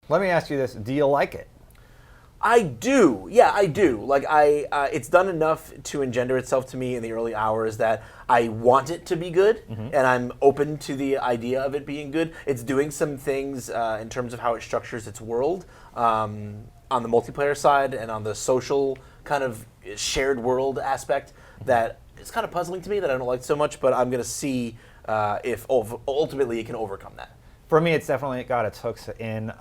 Let me ask you this: do you like it? I do. Yeah, I do. Like it's done enough to engender itself to me in the early hours that I want it to be good, and I'm open to the idea of it being good. It's doing some things in terms of how it structures its world on the multiplayer side and on the social kind of shared world aspect that is kind of puzzling to me that I don't like so much. But I'm going to see if ultimately it can overcome that. For me, it's definitely got its hooks in.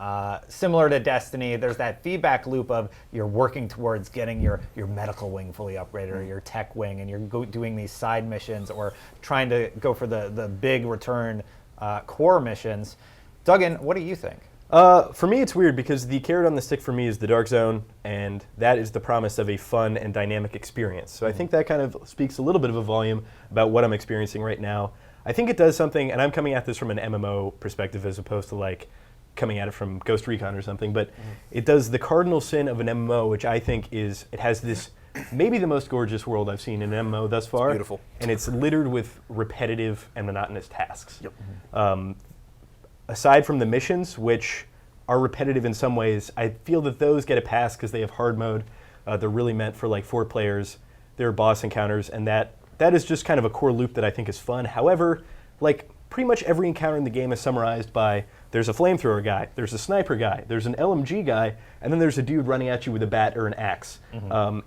Similar to Destiny, there's that feedback loop of you're working towards getting your medical wing fully upgraded or your tech wing, and you're doing these side missions or trying to go for the big return core missions. Duggan, what do you think? For me, it's weird because the carrot on the stick for me is the Dark Zone, and that is the promise of a fun and dynamic experience. So I think that kind of speaks a little bit of a volume about what I'm experiencing right now. I think it does something, and I'm coming at this from an MMO perspective as opposed to like coming at it from Ghost Recon or something, but it does the cardinal sin of an MMO, which I think is, it has this maybe the most gorgeous world I've seen in an MMO thus far. It's beautiful. And it's littered with repetitive and monotonous tasks. Yep. Aside from the missions, which are repetitive in some ways, I feel that those get a pass because they have hard mode. They're really meant for like 4 players. There are boss encounters, and that is just kind of a core loop that I think is fun. However, like pretty much every encounter in the game is summarized by there's a flamethrower guy, there's a sniper guy, there's an LMG guy, and then there's a dude running at you with a bat or an axe.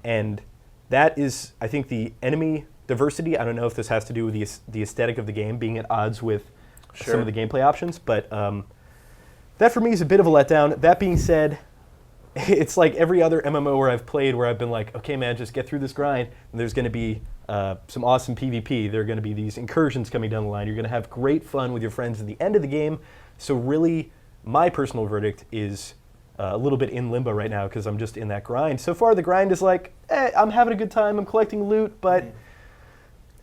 And that is, I think, the enemy diversity. I don't know if this has to do with the aesthetic of the game being at odds with some of the gameplay options, but that for me is a bit of a letdown. That being said, it's like every other MMO where I've played where I've been like, okay, man, just get through this grind, and there's going to be some awesome PvP. There are going to be these incursions coming down the line. You're going to have great fun with your friends at the end of the game. So really, my personal verdict is a little bit in limbo right now because I'm just in that grind. So far, the grind is like, I'm having a good time. I'm collecting loot, but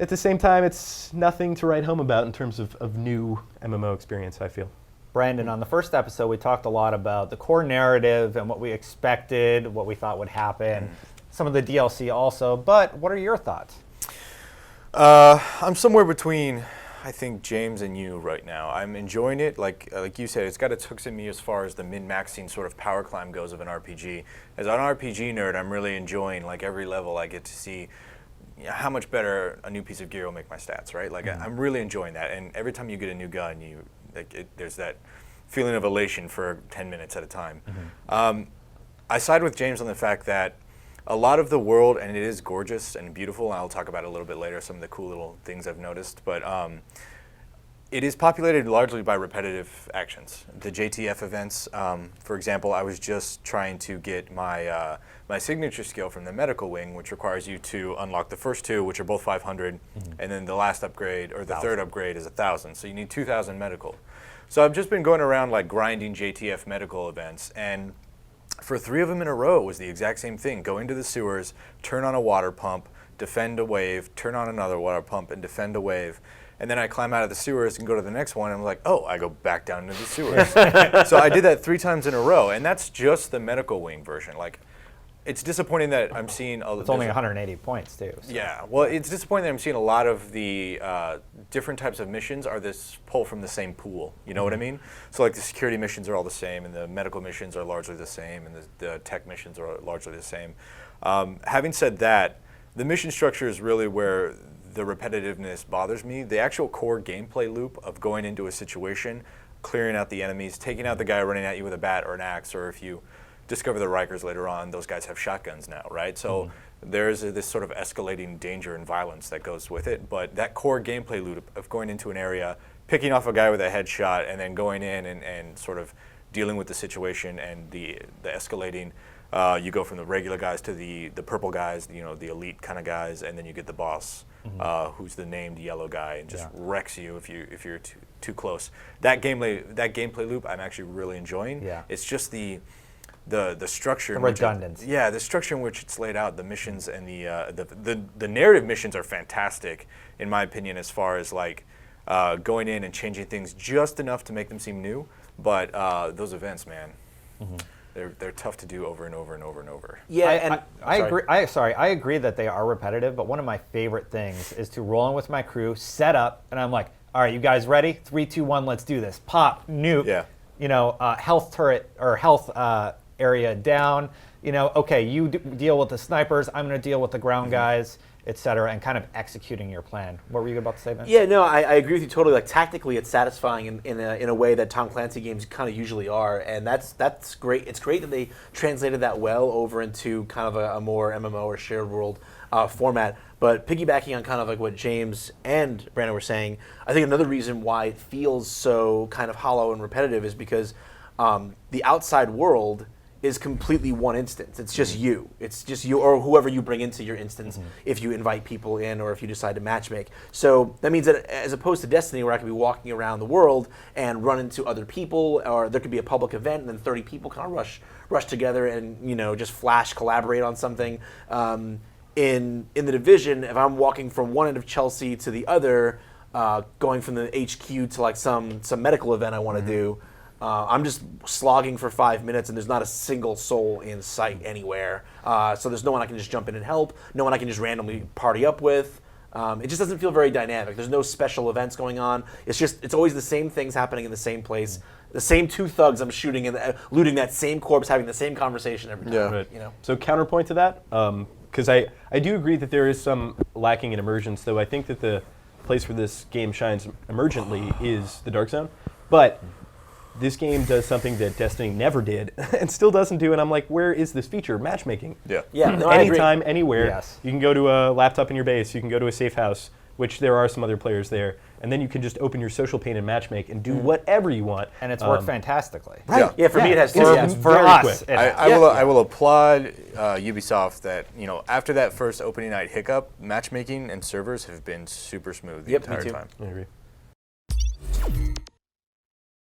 at the same time, it's nothing to write home about in terms of new MMO experience, I feel. Brandon, on the first episode, we talked a lot about the core narrative and what we expected, what we thought would happen, some of the DLC also, but what are your thoughts? I'm somewhere between, I think, James and you right now. I'm enjoying it. Like you said, it's got its hooks in me as far as the min-maxing sort of power climb goes of an RPG. As an RPG nerd, I'm really enjoying like every level I get to see how much better a new piece of gear will make my stats, right? Like I'm really enjoying that. And every time you get a new gun, there's that feeling of elation for 10 minutes at a time. I side with James on the fact that a lot of the world, and it is gorgeous and beautiful, and I'll talk about it a little bit later, some of the cool little things I've noticed, but it is populated largely by repetitive actions. The JTF events, for example, I was just trying to get my my signature skill from the medical wing, which requires you to unlock the first 2, which are both 500, and then the last upgrade, or the third upgrade, is 1,000. So you need 2,000 medical. So I've just been going around like grinding JTF medical events, and for 3 of them in a row, it was the exact same thing. Go into the sewers, turn on a water pump, defend a wave, turn on another water pump, and defend a wave. And then I climb out of the sewers and go to the next one, and I'm like, oh, I go back down into the sewers. So I did that 3 times in a row, and that's just the medical wing version. Like, it's disappointing that I'm seeing... It's only 180 points, too. So. Yeah, well, it's disappointing that I'm seeing a lot of the different types of missions are this pull from the same pool. You know what I mean? So, like, the security missions are all the same, and the medical missions are largely the same, and the tech missions are largely the same. Having said that, the mission structure is really where the repetitiveness bothers me. The actual core gameplay loop of going into a situation, clearing out the enemies, taking out the guy running at you with a bat or an axe, or if you discover the Rikers later on, those guys have shotguns now, right? So there's this sort of escalating danger and violence that goes with it, but that core gameplay loop of going into an area, picking off a guy with a headshot, and then going in and sort of dealing with the situation and the escalating, you go from the regular guys to the purple guys, you know, the elite kind of guys, and then you get the boss, who's the named yellow guy, and just wrecks you if you're too close. That gameplay loop I'm actually really enjoying. Yeah. It's just the structure, the redundancy. The structure in which it's laid out, the missions and the narrative missions are fantastic, in my opinion, as far as like going in and changing things just enough to make them seem new. But those events, man, they're tough to do over and over and over and over. Yeah, I agree. I agree that they are repetitive. But one of my favorite things is to roll in with my crew, set up, and I'm like, all right, you guys ready? 3, 2, 1, let's do this. Pop, nuke. Yeah. health turret or health area down. Okay, you deal with the snipers. I'm going to deal with the ground guys, et cetera, and kind of executing your plan. What were you about to say, Vince? Yeah, no, I agree with you totally. Like tactically, it's satisfying in a way that Tom Clancy games kind of usually are, and that's great. It's great that they translated that well over into kind of a more MMO or shared world format. But piggybacking on kind of like what James and Brandon were saying, I think another reason why it feels so kind of hollow and repetitive is because the outside world is completely one instance. It's just you. It's just you or whoever you bring into your instance if you invite people in or if you decide to matchmake. So that means that as opposed to Destiny where I could be walking around the world and run into other people, or there could be a public event and then 30 people kind of rush together and just flash collaborate on something. In the Division, if I'm walking from one end of Chelsea to the other, going from the HQ to like some medical event I want to do, I'm just slogging for 5 minutes and there's not a single soul in sight anywhere. So there's no one I can just jump in and help, no one I can just randomly party up with. It just doesn't feel very dynamic. There's no special events going on. It's always the same things happening in the same place. The same two thugs I'm shooting and looting that same corpse, having the same conversation every time. Yeah. Right. So counterpoint to that, because I do agree that there is some lacking in immersion, though I think that the place where this game shines emergently is the Dark Zone. But this game does something that Destiny never did and still doesn't do, and I'm like, where is this feature? Matchmaking. Yeah. Yeah, no, I agree. Anytime, anywhere. Yes. You can go to a laptop in your base, you can go to a safe house, which there are some other players there, and then you can just open your social pane and matchmake and do whatever you want. And it's worked fantastically. Right. Yeah, for me it has too. For- Yeah. it's For very us, quick. it has. I will applaud Ubisoft that after that first opening night hiccup, matchmaking and servers have been super smooth the Yep, me entire too. time. I agree.